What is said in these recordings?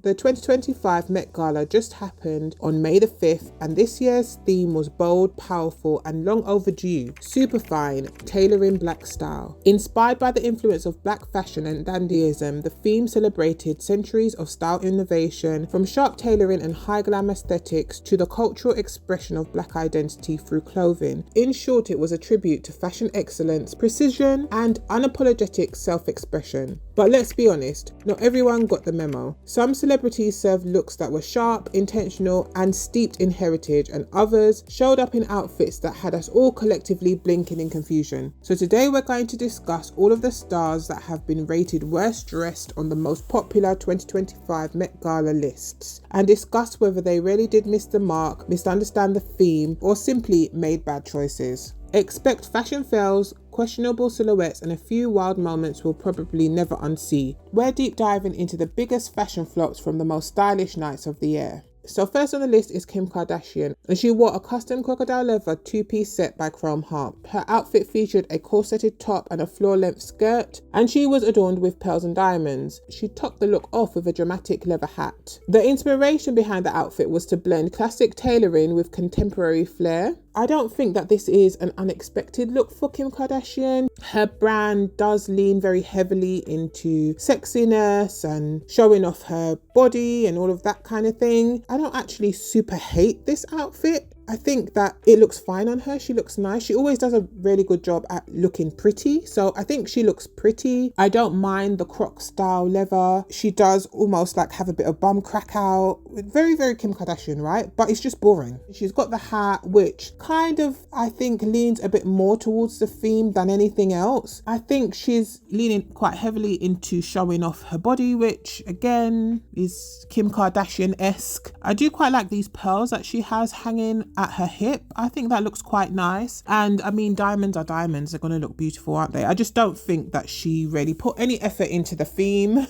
The 2025 Met Gala just happened on May the 5th, and this year's theme was bold, powerful, and long overdue, super fine, tailoring black style. Inspired by the influence of black fashion and dandyism, the theme celebrated centuries of style innovation, from sharp tailoring and high glam aesthetics to the cultural expression of black identity through clothing. In short, it was a tribute to fashion excellence, precision, and unapologetic self-expression. But let's be honest, not everyone got the memo. Some celebrities served looks that were sharp, intentional, and steeped in heritage, and others showed up in outfits that had us all collectively blinking in confusion. So today we're going to discuss all of the stars that have been rated worst dressed on the most popular 2025 Met Gala lists, and discuss whether they really did miss the mark, misunderstand the theme, or simply made bad choices. Expect fashion fails, questionable silhouettes, and a few wild moments we'll probably never unsee. We're deep diving into the biggest fashion flops from the most stylish nights of the year. So first on the list is Kim Kardashian, and she wore a custom crocodile leather two-piece set by Chrome Heart. Her outfit featured a corseted top and a floor-length skirt, and she was adorned with pearls and diamonds. She topped the look off with a dramatic leather hat. The inspiration behind the outfit was to blend classic tailoring with contemporary flair. I don't think that this is an unexpected look for Kim Kardashian. Her brand does lean very heavily into sexiness and showing off her body and all of that kind of thing. I don't actually super hate this outfit. I think that it looks fine on her. She looks nice. She always does a really good job at looking pretty. So I think she looks pretty. I don't mind the croc style leather. She does almost like have a bit of bum crack out. Very, very Kim Kardashian, right? But it's just boring. She's got the hat, which kind of, I think, leans a bit more towards the theme than anything else. I think she's leaning quite heavily into showing off her body, which again is Kim Kardashian-esque. I do quite like these pearls that she has hanging at her hip. I think that looks quite nice. And I mean, diamonds are diamonds. They're going to look beautiful, aren't they? I just don't think that she really put any effort into the theme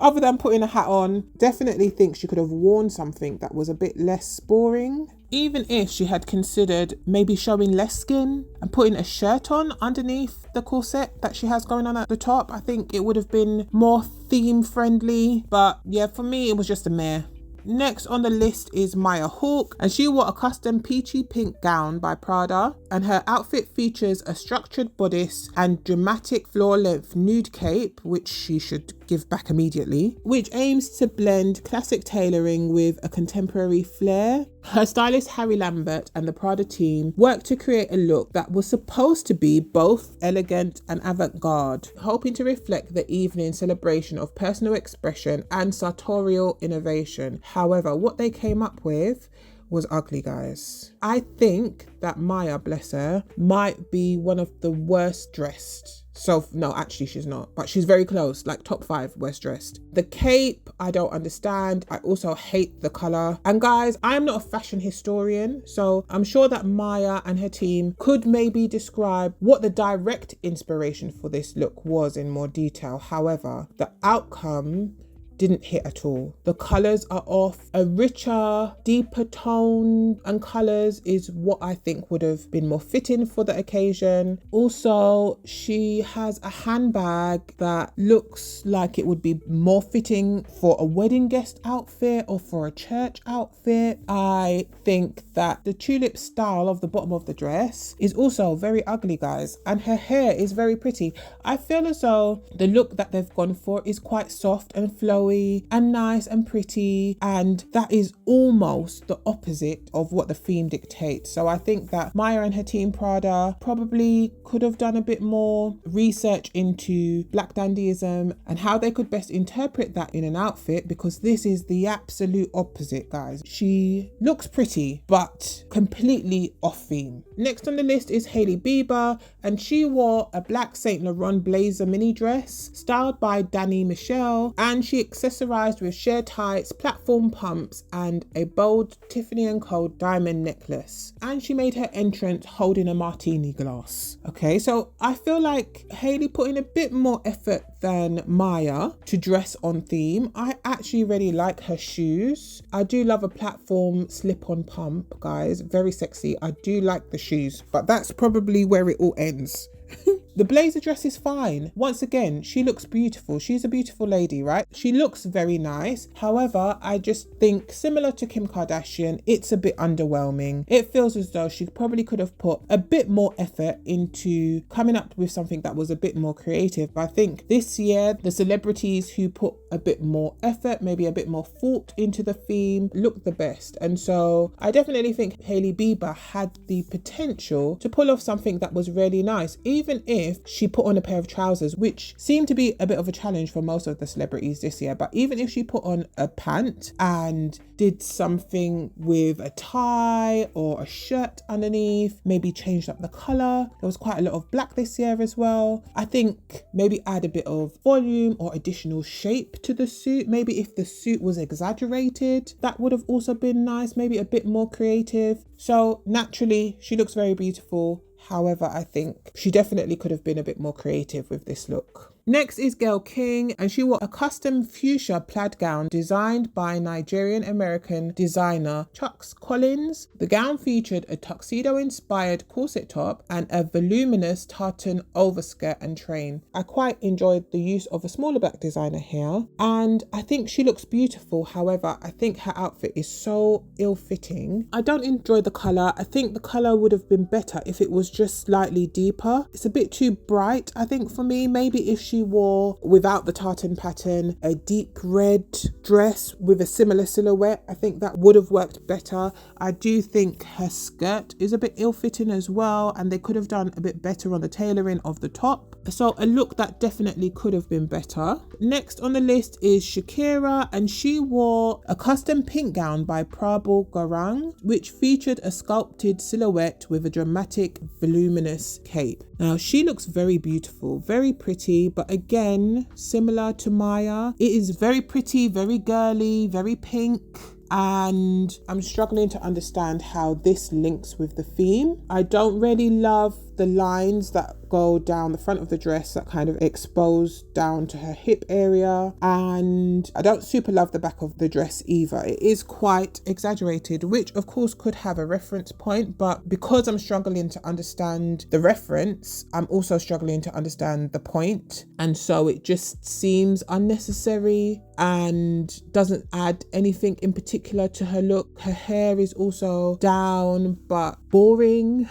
other than putting a hat on. Definitely think she could have worn something that was a bit less boring. Even if she had considered maybe showing less skin and putting a shirt on underneath the corset that she has going on at the top, I think it would have been more theme friendly. But yeah, for me, it was just a meh. Next on the list is Maya Hawke, and she wore a custom peachy pink gown by Prada, and her outfit features a structured bodice and dramatic floor-length nude cape, which she should give back immediately, which aims to blend classic tailoring with a contemporary flair. Her stylist Harry Lambert and the Prada team worked to create a look that was supposed to be both elegant and avant-garde, hoping to reflect the evening's celebration of personal expression and sartorial innovation. However, what they came up with was ugly, guys. I think that Maya, bless her, might be one of the worst dressed. So no, actually she's not, but she's very close, like top 5 worst dressed. The cape, I don't understand. I also hate the color. And guys, I am not a fashion historian, so I'm sure that Maya and her team could maybe describe what the direct inspiration for this look was in more detail. However, the outcome didn't hit at all. The colours are off. A richer, deeper tone and colours is what I think would have been more fitting for the occasion. Also, she has a handbag that looks like it would be more fitting for a wedding guest outfit or for a church outfit. I think that the tulip style of the bottom of the dress is also very ugly, guys, and her hair is very pretty. I feel as though the look that they've gone for is quite soft and flowy and nice and pretty, and that is almost the opposite of what the theme dictates. So I think that Maya and her team Prada probably could have done a bit more research into black dandyism and how they could best interpret that in an outfit, because this is the absolute opposite, guys. She looks pretty but completely off theme. Next on the list is Halle Bieber, and she wore a black Saint Laurent blazer mini dress styled by Danny Michelle, and she accessorized with sheer tights, platform pumps, and a bold Tiffany & Co diamond necklace. And she made her entrance holding a martini glass. Okay, so I feel like Halle put in a bit more effort than Maya to dress on theme. I actually really like her shoes. I do love a platform slip-on pump, guys. Very sexy. I do like the shoes, but that's probably where it all ends. The blazer dress is fine. Once again, she looks beautiful. She's a beautiful lady, right? She looks very nice. However, I just think similar to Kim Kardashian, it's a bit underwhelming. It feels as though she probably could have put a bit more effort into coming up with something that was a bit more creative. But I think this year, the celebrities who put a bit more effort, maybe a bit more thought into the theme, looked the best. And so I definitely think Hailey Bieber had the potential to pull off something that was really nice, even if she put on a pair of trousers, which seemed to be a bit of a challenge for most of the celebrities this year. But even if she put on a pant and did something with a tie or a shirt underneath, maybe changed up the colour. There was quite a lot of black this year as well. I think maybe add a bit of volume or additional shape to the suit. Maybe if the suit was exaggerated, that would have also been nice, maybe a bit more creative. So naturally, she looks very beautiful. However, I think she definitely could have been a bit more creative with this look. Next is Gail King, and she wore a custom fuchsia plaid gown designed by Nigerian-American designer Chucks Collins. The gown featured a tuxedo-inspired corset top and a voluminous tartan overskirt and train. I quite enjoyed the use of a smaller black designer here, and I think she looks beautiful. However, I think her outfit is so ill-fitting. I don't enjoy the colour. I think the colour would have been better if it was just slightly deeper. It's a bit too bright, I think, for me. Maybe if she wore, without the tartan pattern, a deep red dress with a similar silhouette, I think that would have worked better. I do think her skirt is a bit ill-fitting as well, and they could have done a bit better on the tailoring of the top. So a look that definitely could have been better. Next on the list is Shakira, and she wore a custom pink gown by Pamela Anderson, which featured a sculpted silhouette with a dramatic, voluminous cape. Now, she looks very beautiful, very pretty, but again, similar to Maya, it is very pretty, very girly, very pink. And I'm struggling to understand how this links with the theme. I don't really love the lines that go down the front of the dress that kind of expose down to her hip area, and I don't super love the back of the dress either. It is quite exaggerated, which of course could have a reference point, but because I'm struggling to understand the reference, I'm also struggling to understand the point, and so it just seems unnecessary and doesn't add anything in particular to her look. Her hair is also down but boring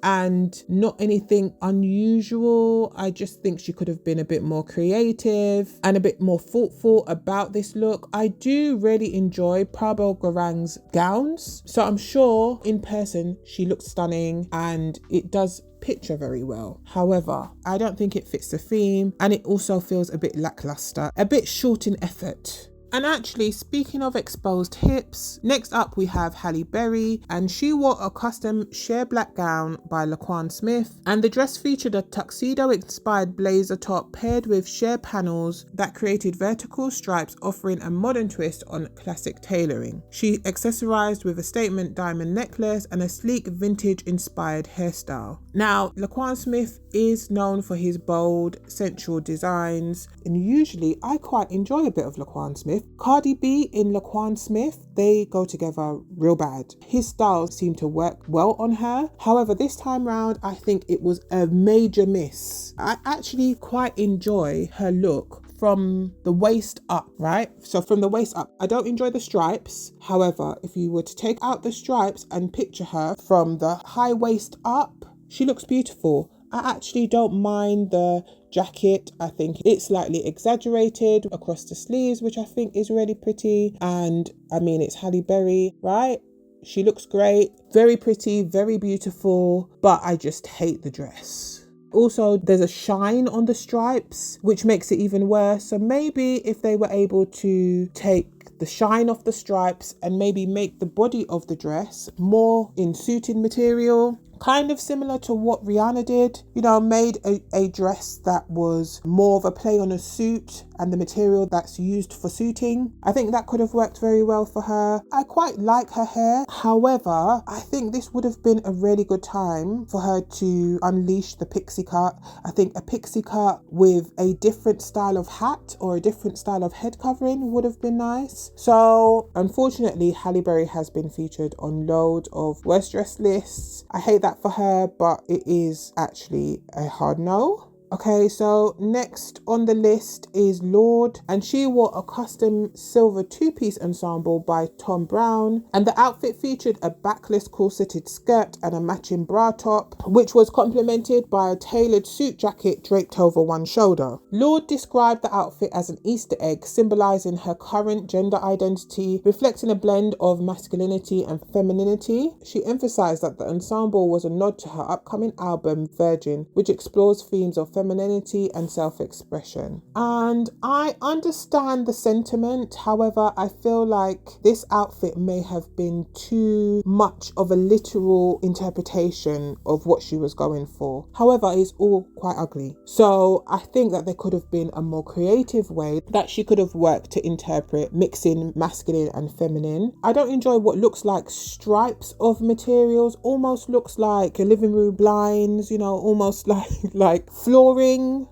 and not anything unusual. I just think she could have been a bit more creative and a bit more thoughtful about this look. I do really enjoy Pamela Anderson's gowns, so I'm sure in person she looks stunning and it does picture very well. However, I don't think it fits the theme, and it also feels a bit lackluster, a bit short in effort. And actually, speaking of exposed hips, next up we have Halle Berry, and she wore a custom sheer black gown by Laquan Smith, and the dress featured a tuxedo-inspired blazer top paired with sheer panels that created vertical stripes, offering a modern twist on classic tailoring. She accessorized with a statement diamond necklace and a sleek vintage-inspired hairstyle. Now, Laquan Smith is known for his bold, sensual designs, and usually I quite enjoy a bit of Laquan Smith. Cardi B in Laquan Smith, they go together real bad. His styles seem to work well on her. However, this time round, I think it was a major miss. I actually quite enjoy her look from the waist up, right? So from the waist up, I don't enjoy the stripes. However, if you were to take out the stripes and picture her from the high waist up, she looks beautiful. I actually don't mind the jacket. I think it's slightly exaggerated across the sleeves, which I think is really pretty. And I mean, it's Halle Berry, right? She looks great, very pretty, very beautiful, but I just hate the dress. Also, there's a shine on the stripes, which makes it even worse. So maybe if they were able to take the shine off the stripes and maybe make the body of the dress more in suited material, kind of similar to what Rihanna did, made a dress that was more of a play on a suit and the material that's used for suiting. I think that could have worked very well for her. I quite like her hair. However, I think this would have been a really good time for her to unleash the pixie cut. I think a pixie cut with a different style of hat or a different style of head covering would have been nice. So unfortunately, Halle Berry has been featured on loads of worst dress lists. I hate that that for her, but it is actually a hard no. Okay, so next on the list is Lorde, and she wore a custom silver two-piece ensemble by Tom Brown, and the outfit featured a backless corseted skirt and a matching bra top, which was complemented by a tailored suit jacket draped over one shoulder. Lorde described the outfit as an Easter egg, symbolizing her current gender identity, reflecting a blend of masculinity and femininity. She emphasized that the ensemble was a nod to her upcoming album Virgin, which explores themes of femininity and self-expression. And I understand the sentiment. However, I feel like this outfit may have been too much of a literal interpretation of what she was going for. However, it's all quite ugly. So I think that there could have been a more creative way that she could have worked to interpret mixing masculine and feminine. I don't enjoy what looks like stripes of materials, almost looks like a living room blinds, you know, almost like flooring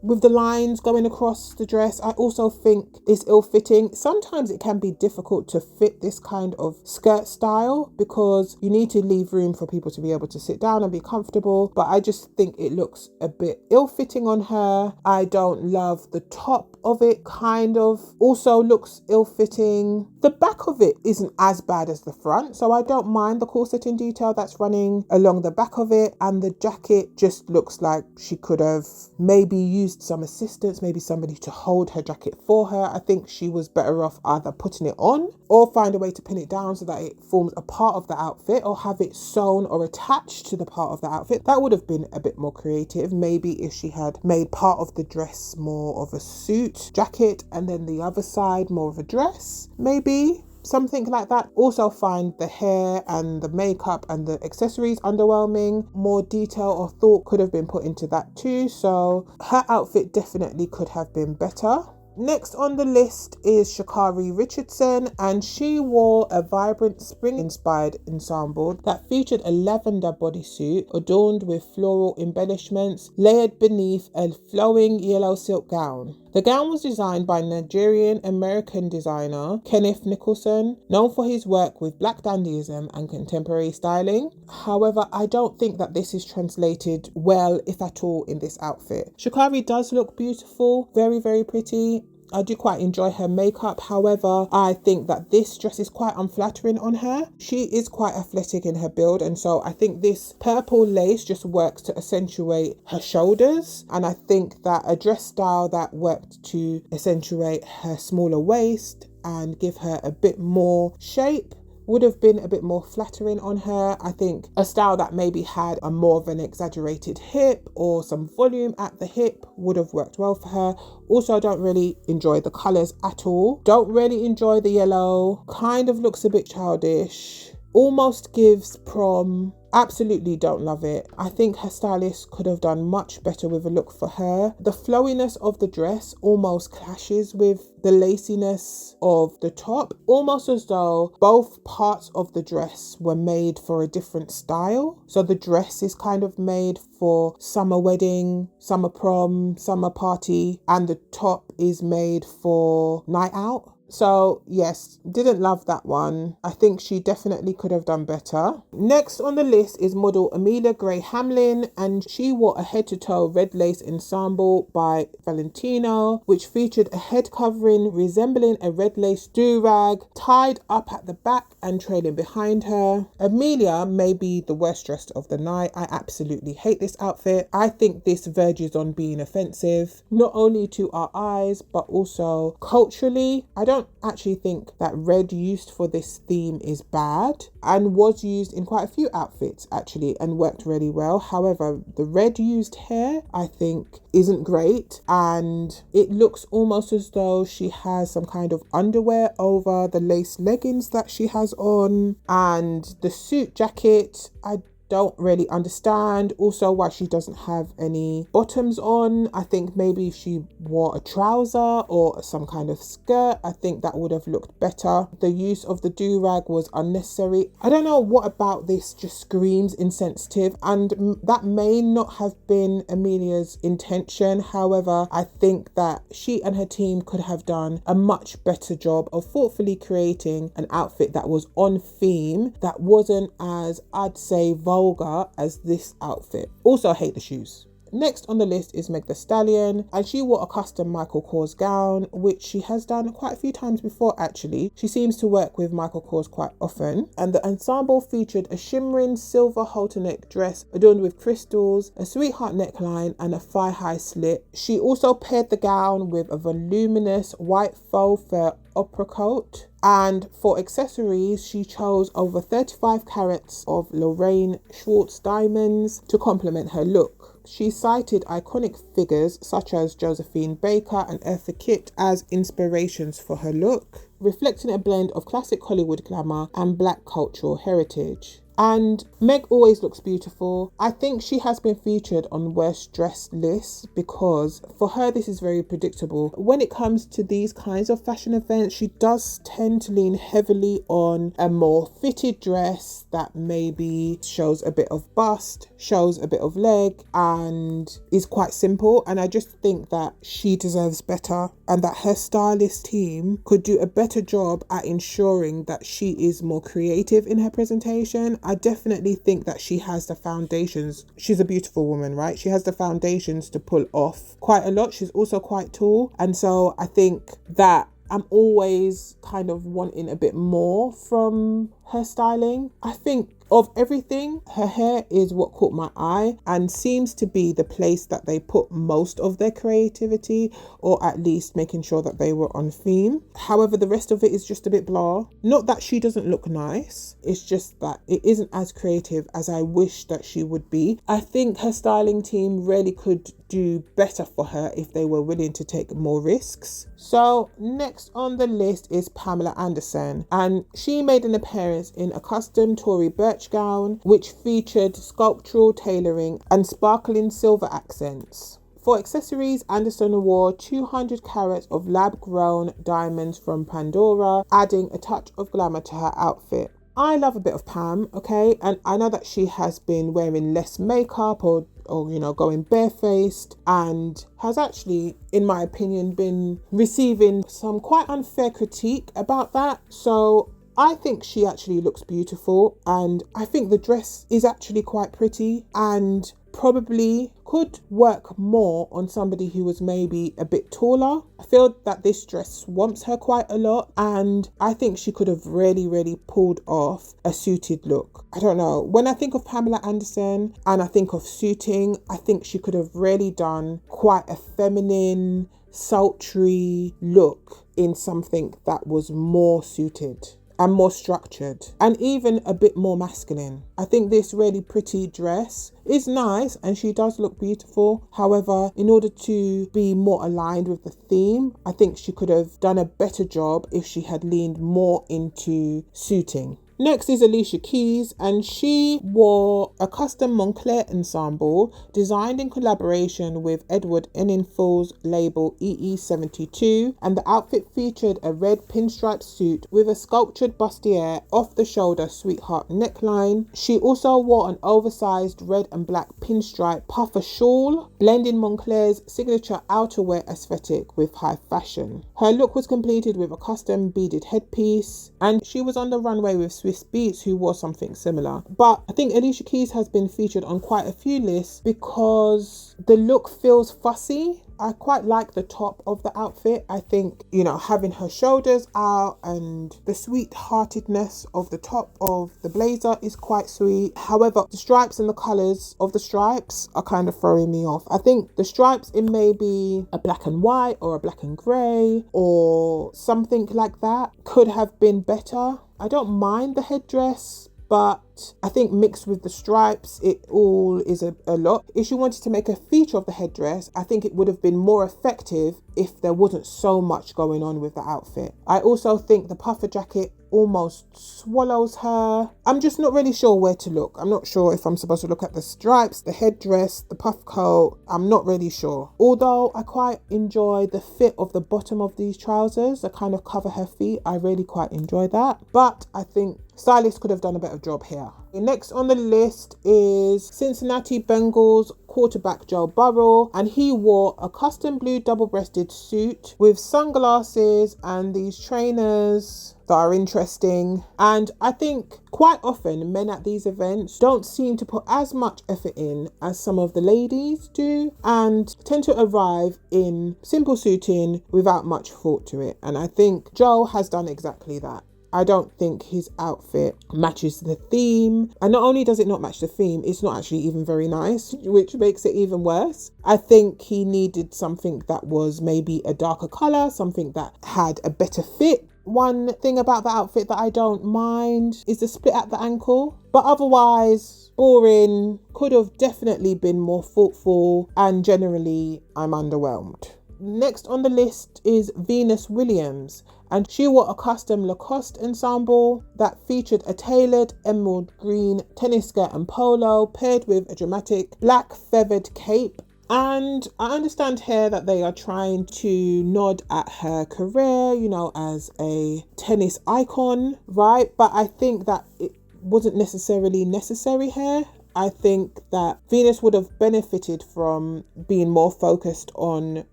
with the lines going across the dress. I also think it's ill-fitting. Sometimes it can be difficult to fit this kind of skirt style because you need to leave room for people to be able to sit down and be comfortable, but I just think it looks a bit ill-fitting on her. I don't love the top of it, kind of also looks ill-fitting. The back of it isn't as bad as the front, so I don't mind the corseting detail that's running along the back of it, and the jacket just looks like she could have maybe used some assistance, maybe somebody to hold her jacket for her. I think she was better off either putting it on or find a way to pin it down so that it forms a part of the outfit, or have it sewn or attached to the part of the outfit. That would have been a bit more creative. Maybe if she had made part of the dress more of a suit jacket and then the other side more of a dress, maybe something like that. Also find the hair and the makeup and the accessories underwhelming. More detail or thought could have been put into that too. So her outfit definitely could have been better. Next on the list is Shakari Richardson, and she wore a vibrant spring-inspired ensemble that featured a lavender bodysuit adorned with floral embellishments layered beneath a flowing yellow silk gown. The gown was designed by Nigerian-American designer Kenneth Nicholson, known for his work with Black dandyism and contemporary styling. However, I don't think that this is translated well, if at all, in this outfit. Shakari does look beautiful, very, very pretty. I do quite enjoy her makeup. However, I think that this dress is quite unflattering on her. She is quite athletic in her build, and so I think this purple lace just works to accentuate her shoulders, and I think that a dress style that worked to accentuate her smaller waist and give her a bit more shape would have been a bit more flattering on her. I think a style that maybe had a more of an exaggerated hip or some volume at the hip would have worked well for her. Also, I don't really enjoy the colours at all. Don't really enjoy the yellow. Kind of looks a bit childish. Almost gives prom. Absolutely don't love it. I think her stylist could have done much better with a look for her. The flowiness of the dress almost clashes with the laciness of the top, almost as though both parts of the dress were made for a different style. So the dress is kind of made for summer wedding, summer prom, summer party, and the top is made for night out. So yes, didn't love that one. I think she definitely could have done better. Next on the list is model Amelia Hamlin, and she wore a head-to-toe red lace ensemble by Valentino, which featured a head covering resembling a red lace do-rag tied up at the back and trailing behind her. Amelia may be the worst dressed of the night. I absolutely hate this outfit. I think this verges on being offensive, not only to our eyes, but also culturally. I don't actually think that red used for this theme is bad, and was used in quite a few outfits actually and worked really well. However, the red used here I think isn't great, and it looks almost as though she has some kind of underwear over the lace leggings that she has on, and the suit jacket I don't really understand also why she doesn't have any bottoms on. I think maybe if she wore a trouser or some kind of skirt, I think that would have looked better. The use of the do-rag was unnecessary. I don't know what about this just screams insensitive, and that may not have been Amelia's intention. However, I think that she and her team could have done a much better job of thoughtfully creating an outfit that was on theme, that wasn't as, I'd say, vulgar vulgar as this outfit. Also hate the shoes. Next on the list is Meg Thee Stallion, and she wore a custom Michael Kors gown, which she has done quite a few times before actually. She seems to work with Michael Kors quite often. And the ensemble featured a shimmering silver halter neck dress adorned with crystals, a sweetheart neckline and a thigh-high slit. She also paired the gown with a voluminous white faux fur opera coat. And for accessories, she chose over 35 carats of Lorraine Schwartz diamonds to complement her look. She cited iconic figures such as Josephine Baker and Eartha Kitt as inspirations for her look, reflecting a blend of classic Hollywood glamour and black cultural heritage. And Meg always looks beautiful. I think she has been featured on worst dressed lists because for her this is very predictable. When it comes to these kinds of fashion events, she does tend to lean heavily on a more fitted dress that maybe shows a bit of bust, shows a bit of leg and is quite simple. And I just think that she deserves better and that her stylist team could do a better job at ensuring that she is more creative in her presentation. I definitely think that she has the foundations. She's a beautiful woman, right? She has the foundations to pull off quite a lot. She's also quite tall. And so I think that I'm always kind of wanting a bit more from her styling. I think of everything, her hair is what caught my eye and seems to be the place that they put most of their creativity, or at least making sure that they were on theme. However, the rest of it is just a bit blah. Not that she doesn't look nice, it's just that it isn't as creative as I wish that she would be. I think her styling team really could do better for her if they were willing to take more risks. So next on the list is Pamela Anderson, and she made an appearance in a custom Tory birch gown which featured sculptural tailoring and sparkling silver accents. For accessories, Anderson wore 200 carats of lab-grown diamonds from Pandora, adding a touch of glamour to her outfit. I love a bit of Pam, okay? And I know that she has been wearing less makeup or going barefaced, and has actually, in my opinion, been receiving some quite unfair critique about that. So I think she actually looks beautiful, and I think the dress is actually quite pretty and probably could work more on somebody who was maybe a bit taller. I feel that this dress swamps her quite a lot, and I think she could have really pulled off a suited look. I don't know. When I think of Pamela Anderson and I think of suiting, I think she could have really done quite a feminine, sultry look in something that was more suited and more structured and even a bit more masculine. I think this really pretty dress is nice and she does look beautiful. However, in order to be more aligned with the theme, I think she could have done a better job if she had leaned more into suiting. Next is Alicia Keys, and she wore a custom Moncler ensemble designed in collaboration with Edward Enninful's label EE72, and the outfit featured a red pinstripe suit with a sculptured bustier off the shoulder sweetheart neckline. She also wore an oversized red and black pinstripe puffer shawl, blending Moncler's signature outerwear aesthetic with high fashion. Her look was completed with a custom beaded headpiece, and she was on the runway with Swiss Beats, who wore something similar. But I think Alicia Keys has been featured on quite a few lists because the look feels fussy. I quite like the top of the outfit. I think, having her shoulders out and the sweetheartedness of the top of the blazer is quite sweet. However, the stripes and the colours of the stripes are kind of throwing me off. I think the stripes in maybe a black and white or a black and grey or something like that could have been better. I don't mind the headdress, but I think mixed with the stripes, it all is a lot. If she wanted to make a feature of the headdress, I think it would have been more effective if there wasn't so much going on with the outfit. I also think the puffer jacket almost swallows her. I'm just not really sure where to look. I'm not sure if I'm supposed to look at the stripes, the headdress, the puff coat. I'm not really sure. Although I quite enjoy the fit of the bottom of these trousers that kind of cover her feet. I really quite enjoy that. But I think stylists could have done a better job here. Next on the list is Cincinnati Bengals quarterback Joe Burrow, and he wore a custom blue double-breasted suit with sunglasses and these trainers that are interesting. And I think quite often men at these events don't seem to put as much effort in as some of the ladies do, and tend to arrive in simple suiting without much thought to it. And I think Joe has done exactly that. I don't think his outfit matches the theme. And not only does it not match the theme, it's not actually even very nice, which makes it even worse. I think he needed something that was maybe a darker colour, something that had a better fit. One thing about the outfit that I don't mind is the split at the ankle, but otherwise boring. Could have definitely been more thoughtful, and generally I'm underwhelmed. Next on the list is Venus Williams, and she wore a custom Lacoste ensemble that featured a tailored emerald green tennis skirt and polo paired with a dramatic black feathered cape. And I understand here that they are trying to nod at her career, you know, as a tennis icon, right? But I think that it wasn't necessarily necessary here. I think that Venus would have benefited from being more focused on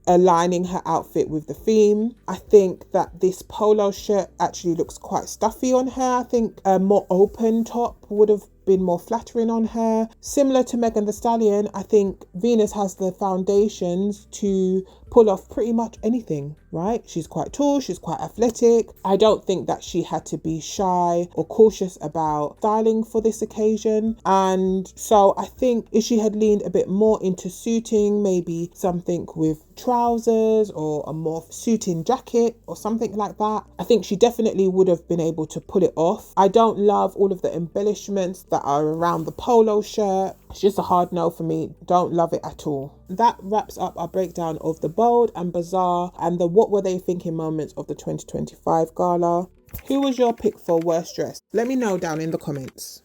aligning her outfit with the theme. I think that this polo shirt actually looks quite stuffy on her. I think a more open top would have been more flattering on her. Similar to Megan Thee Stallion, I think Venus has the foundations to pull off pretty much anything, right? She's quite tall, she's quite athletic. I don't think that she had to be shy or cautious about styling for this occasion. And so I think if she had leaned a bit more into suiting, maybe something with trousers or a more suiting jacket or something like that, I think she definitely would have been able to pull it off. I don't love all of the embellishments that are around the polo shirt. It's just a hard no for me. Don't love it at all. That wraps up our breakdown of the bold and bizarre and the what were they thinking moments of the 2025 gala. Who was your pick for worst dress? Let me know down in the comments.